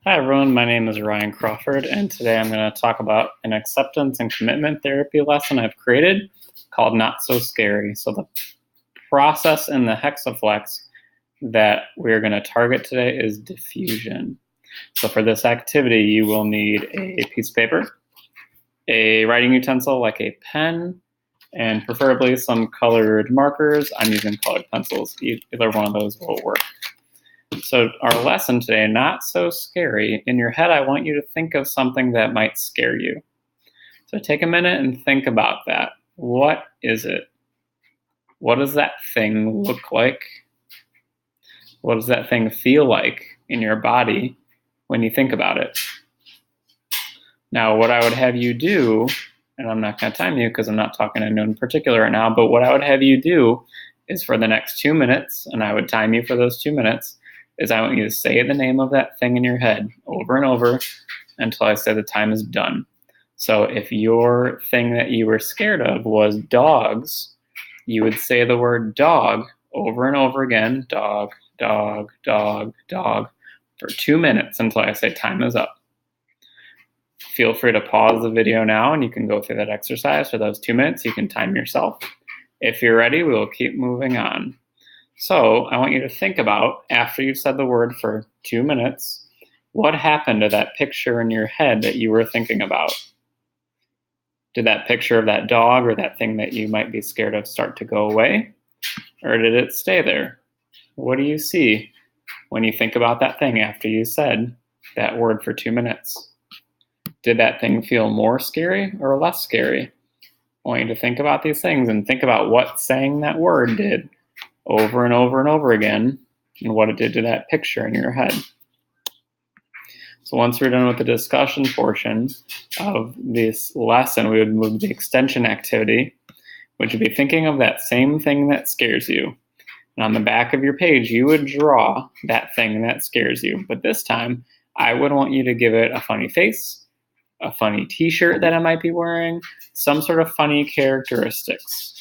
Hi everyone, my name is Ryan Crawford, and today I'm going to talk about an acceptance and commitment therapy lesson I've created called Not So Scary. So the process in the Hexaflex that we're going to target today is diffusion. So for this activity, you will need a piece of paper, a writing utensil like a pen, and preferably some colored markers. I'm using colored pencils. Either one of those will work. So our lesson today, not so scary. In your head, I want you to think of something that might scare you. So take a minute and think about that. What is it? What does that thing look like? What does that thing feel like in your body when you think about it? Now, what I would have you do, and I'm not going to time you because I'm not talking to anyone in particular right now, but what I would have you do is for the next 2 minutes, and I would time you for those 2 minutes, is I want you to say the name of that thing in your head over and over until I say the time is done. So if your thing that you were scared of was dogs, you would say the word dog over and over again, dog, dog, dog, dog, for 2 minutes until I say time is up. Feel free to pause the video now and you can go through that exercise for those 2 minutes. You can time yourself. If you're ready, we will keep moving on. So I want you to think about, after you've said the word for 2 minutes, what happened to that picture in your head that you were thinking about? Did that picture of that dog or that thing that you might be scared of start to go away? Or did it stay there? What do you see when you think about that thing after you said that word for 2 minutes? Did that thing feel more scary or less scary? I want you to think about these things and think about what saying that word did over and over and over again, and what it did to that picture in your head. So once we're done with the discussion portion of this lesson, we would move to the extension activity, which would be thinking of that same thing that scares you. And on the back of your page, you would draw that thing that scares you. But this time, I would want you to give it a funny face, a funny t-shirt that it might be wearing, some sort of funny characteristics.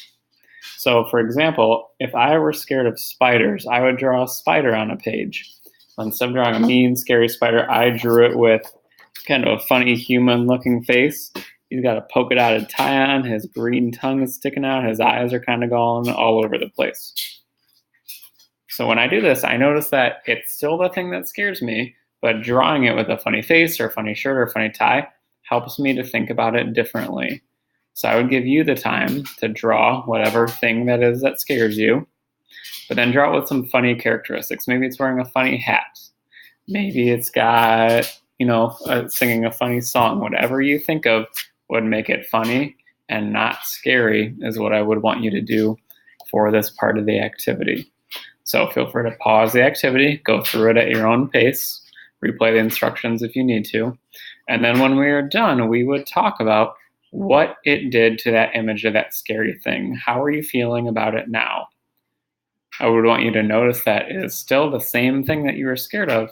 So for example, if I were scared of spiders, I would draw a spider on a page. Instead of drawing a mean, scary spider, I drew it with kind of a funny human-looking face. He's got a polka-dotted tie on, his green tongue is sticking out, his eyes are kind of going all over the place. So when I do this, I notice that it's still the thing that scares me, but drawing it with a funny face or a funny shirt or a funny tie helps me to think about it differently. So I would give you the time to draw whatever thing that is that scares you, but then draw it with some funny characteristics. Maybe it's wearing a funny hat. Maybe it's got, singing a funny song. Whatever you think of would make it funny and not scary is what I would want you to do for this part of the activity. So feel free to pause the activity, go through it at your own pace, replay the instructions if you need to. And then when we are done, we would talk about what it did to that image of that scary thing. How are you feeling about it now? I would want you to notice that it is still the same thing that you were scared of,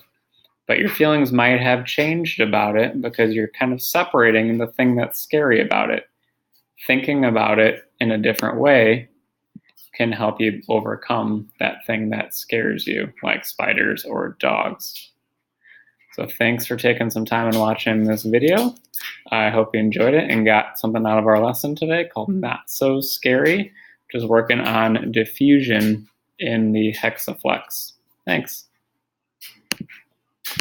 but your feelings might have changed about it because you're kind of separating the thing that's scary about it. Thinking about it in a different way can help you overcome that thing that scares you, like spiders or dogs. So thanks for taking some time and watching this video. I hope you enjoyed it and got something out of our lesson today called Not So Scary, which is working on diffusion in the Hexaflex. Thanks.